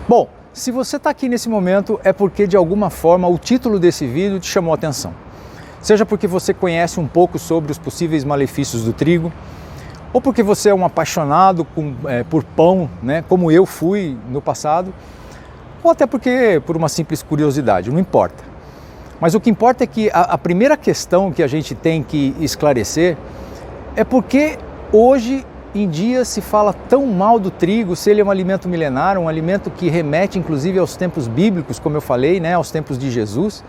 Bom, se você está aqui nesse momento é porque de alguma forma o título desse vídeo te chamou a atenção. Seja porque você conhece um pouco sobre os possíveis malefícios do trigo, ou porque você é um apaixonado por pão, né, como eu fui no passado, ou até porque por uma simples curiosidade, não importa. Mas o que importa é que a primeira questão que a gente tem que esclarecer é porque hoje em dia se fala tão mal do trigo, se ele é um alimento milenar, um alimento que remete inclusive aos tempos bíblicos, como eu falei, né, aos tempos de Jesus.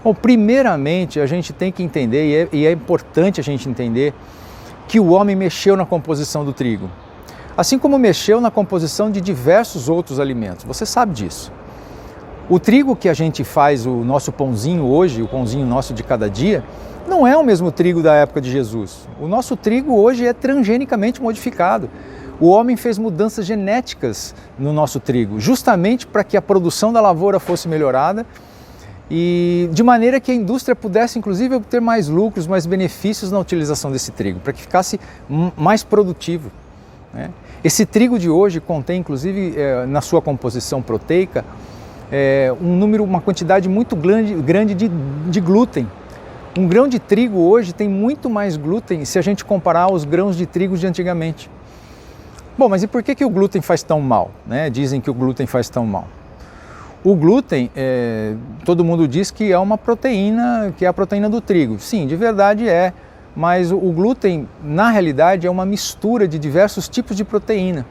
Bom, primeiramente a gente tem que entender, e é importante a gente entender, que o homem mexeu na composição do trigo, assim como mexeu na composição de diversos outros alimentos, você sabe disso. O trigo que a gente faz o nosso pãozinho hoje, o pãozinho nosso de cada dia, não é o mesmo trigo da época de Jesus. O nosso trigo hoje é transgenicamente modificado. O homem fez mudanças genéticas no nosso trigo, justamente para que a produção da lavoura fosse melhorada e de maneira que a indústria pudesse inclusive obter mais lucros, mais benefícios na utilização desse trigo, para que ficasse mais produtivo, né? Esse trigo de hoje contém inclusive na sua composição proteica uma quantidade muito grande de glúten. Um grão de trigo hoje tem muito mais glúten se a gente comparar aos grãos de trigo de antigamente. Bom, mas e por que o glúten faz tão mal, né? Dizem que o glúten faz tão mal. O glúten, todo mundo diz que é uma proteína, que é a proteína do trigo. Sim, de verdade é, mas o glúten, na realidade, é uma mistura de diversos tipos de proteína.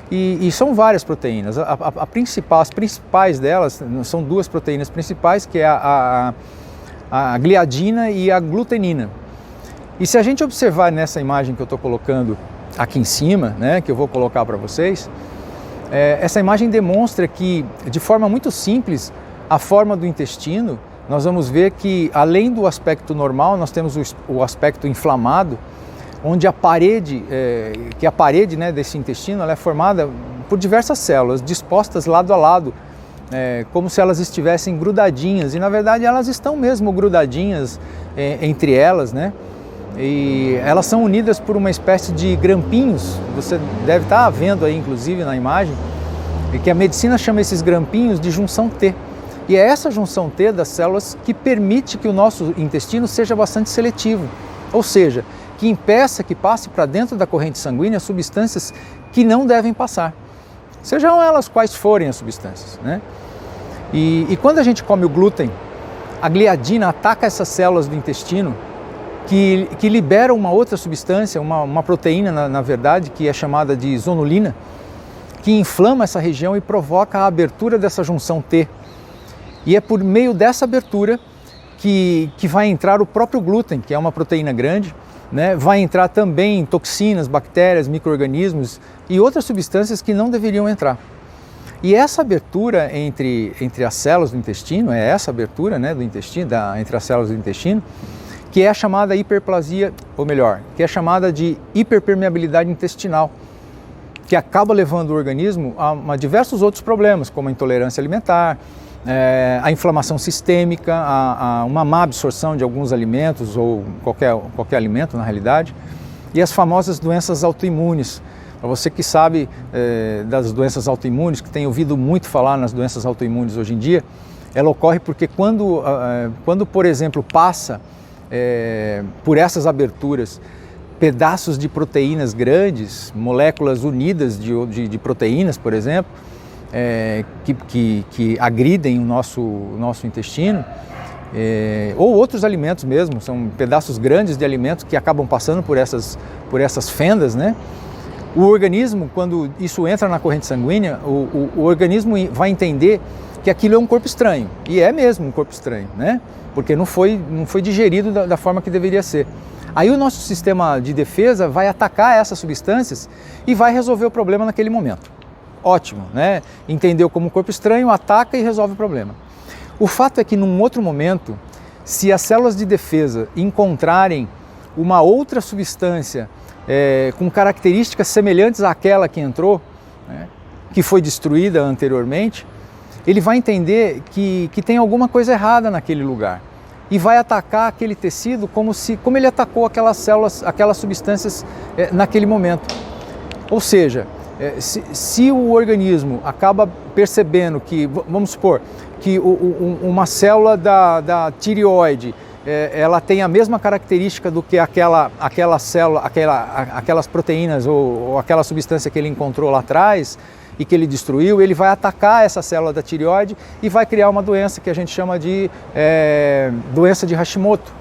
E são várias proteínas. As principais delas são duas proteínas principais, que é a gliadina e a glutenina. E se a gente observar nessa imagem que eu estou colocando aqui em cima, né, que eu vou colocar para vocês, essa imagem demonstra que, de forma muito simples, a forma do intestino, nós vamos ver que, além do aspecto normal, nós temos o aspecto inflamado, onde a parede, né, desse intestino, ela é formada por diversas células dispostas lado a lado, como se elas estivessem grudadinhas, e na verdade elas estão mesmo grudadinhas entre elas, né? E elas são unidas por uma espécie de grampinhos, você deve estar vendo aí inclusive na imagem, que a medicina chama esses grampinhos de junção T. E é essa junção T das células que permite que o nosso intestino seja bastante seletivo, ou seja, que impeça que passe para dentro da corrente sanguínea substâncias que não devem passar, sejam elas quais forem as substâncias, né? E quando a gente come o glúten, a gliadina ataca essas células do intestino que libera uma outra substância, uma proteína na verdade, que é chamada de zonulina, que inflama essa região e provoca a abertura dessa junção T. E é por meio dessa abertura que vai entrar o próprio glúten, que é uma proteína grande, né? Vai entrar também toxinas, bactérias, micro-organismos e outras substâncias que não deveriam entrar. E essa abertura entre as células do intestino, essa abertura, né, do intestino, entre as células do intestino, que é a chamada hiperplasia, ou melhor, que é chamada de hiperpermeabilidade intestinal, que acaba levando o organismo a diversos outros problemas, como a intolerância alimentar, a inflamação sistêmica, a uma má absorção de alguns alimentos, ou qualquer alimento na realidade, e as famosas doenças autoimunes. Para você que sabe das doenças autoimunes, que tem ouvido muito falar nas doenças autoimunes hoje em dia, ela ocorre porque quando por exemplo, passa por essas aberturas pedaços de proteínas grandes, moléculas unidas de proteínas, por exemplo, que agridem o nosso intestino, ou outros alimentos mesmo, são pedaços grandes de alimentos que acabam passando por essas fendas, né? O organismo, quando isso entra na corrente sanguínea, o organismo vai entender que aquilo é um corpo estranho, e é mesmo um corpo estranho, né? Porque não foi digerido da forma que deveria ser. Aí o nosso sistema de defesa vai atacar essas substâncias e vai resolver o problema naquele momento. Ótimo, né? Entendeu como um corpo estranho, ataca e resolve o problema. O fato é que num outro momento, se as células de defesa encontrarem uma outra substância com características semelhantes àquela que entrou, né, que foi destruída anteriormente, ele vai entender que tem alguma coisa errada naquele lugar e vai atacar aquele tecido como ele atacou aquelas células, aquelas substâncias naquele momento. Ou seja, Se o organismo acaba percebendo que, vamos supor, que uma célula da tireoide ela tem a mesma característica do que aquela célula, aquelas proteínas ou aquela substância que ele encontrou lá atrás e que ele destruiu, ele vai atacar essa célula da tireoide e vai criar uma doença que a gente chama de doença de Hashimoto,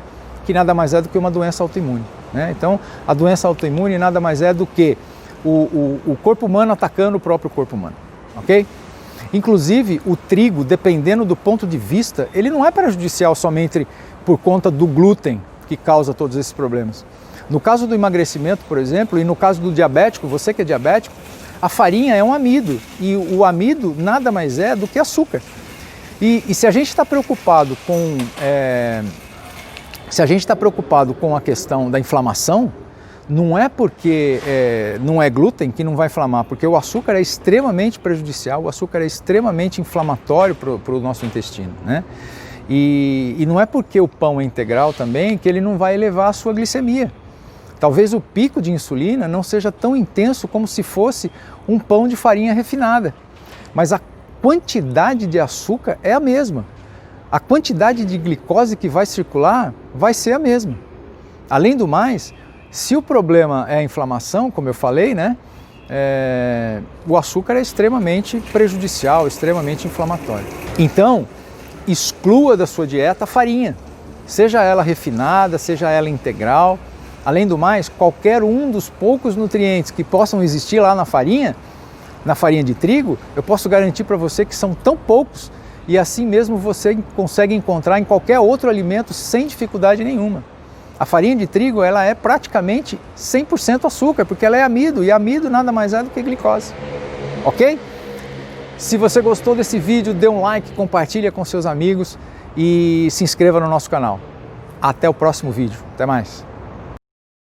que nada mais é do que uma doença autoimune, né? Então, a doença autoimune nada mais é do que o corpo humano atacando o próprio corpo humano, ok? Inclusive, o trigo, dependendo do ponto de vista, ele não é prejudicial somente por conta do glúten que causa todos esses problemas. No caso do emagrecimento, por exemplo, e no caso do diabético, você que é diabético, a farinha é um amido e o amido nada mais é do que açúcar. E se a gente está preocupado com a questão da inflamação, não é porque não é glúten que não vai inflamar, porque o açúcar é extremamente prejudicial, o açúcar é extremamente inflamatório para o nosso intestino, né? E não é porque o pão é integral também que ele não vai elevar a sua glicemia. Talvez o pico de insulina não seja tão intenso como se fosse um pão de farinha refinada, mas a quantidade de açúcar é a mesma. A quantidade de glicose que vai circular vai ser a mesma. Além do mais, se o problema é a inflamação, como eu falei, né, o açúcar é extremamente prejudicial, extremamente inflamatório. Então, exclua da sua dieta a farinha, seja ela refinada, seja ela integral. Além do mais, qualquer um dos poucos nutrientes que possam existir lá na farinha de trigo, eu posso garantir para você que são tão poucos e assim mesmo você consegue encontrar em qualquer outro alimento sem dificuldade nenhuma. A farinha de trigo ela é praticamente 100% açúcar, porque ela é amido, e amido nada mais é do que glicose, ok? Se você gostou desse vídeo, dê um like, compartilha com seus amigos e se inscreva no nosso canal. Até o próximo vídeo. Até mais.